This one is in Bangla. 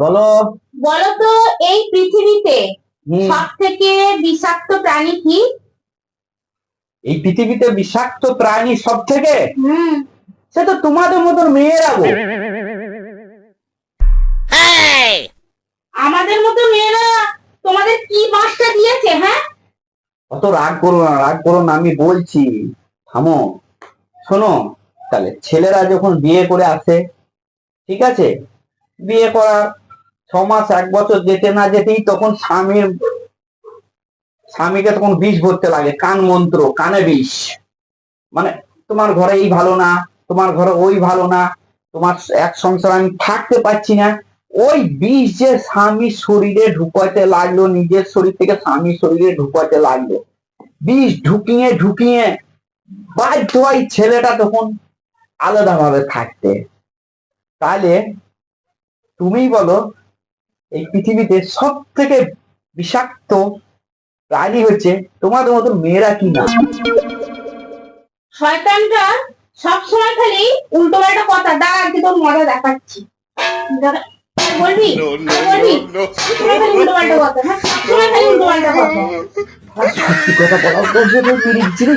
বলো। বলো তো, এই পৃথিবীতে হুম। সব থেকে বিষাক্ত প্রাণী কি? এই পৃথিবীতে বিষাক্ত প্রাণী সব থেকে, হুম। সে তো তোমাদের মতন মেয়েরা গো। আমাদের মতো মেয়েরা তোমাদের কি বাসটা দিয়েছে? হ্যাঁ, অত রাগ করো না, রাগ করো না, আমি বলছি। থামো। শোনো, তাহলে ছেলেরা যখন বিয়ে করে আসে, ঠিক আছে, বিয়ে করার 6 মাস 1 বছর যেতে না যেতেই তখন স্বামীকে তখন বিষ ভরতে লাগে, কান মন্ত্র, কানে বিষ। মানে তোমার ঘরে এই ভালো না, তোমার ঘরে ওই ভালো না, তোমার এক সংসার আমি থাকতে পারছি না। ওই বিষ যে স্বামীর শরীরে ঢুকাতে লাগলো, নিজের শরীর থেকে স্বামীর শরীরে ঢুকাতে লাগলো, বিষ ঢুকিয়ে ঢুকিয়ে বাধ্য হয় ছেলেটা তখন আলাদা ভাবে থাকতে। তাহলে তুমি বলো, এই পৃথিবীতে সব থেকে বিষাক্ত প্রাণী হচ্ছে তোমাদের মতো মেয়েরা কি না? শয়তানটা সব সময় খালি উল্টো পাল্টা কথা। দাঁড়া, আজকে তোর মজা দেখাচ্ছি। দাঁড়া, বলবি? বলবি? সবসময় খালি উল্টো পাল্টা কথা। হ্যাঁ, সবসময় খালি উল্টো পাল্টা কথা। সত্যি কথা বলার পর যে তুই ফিরে দিচ্ছি রে।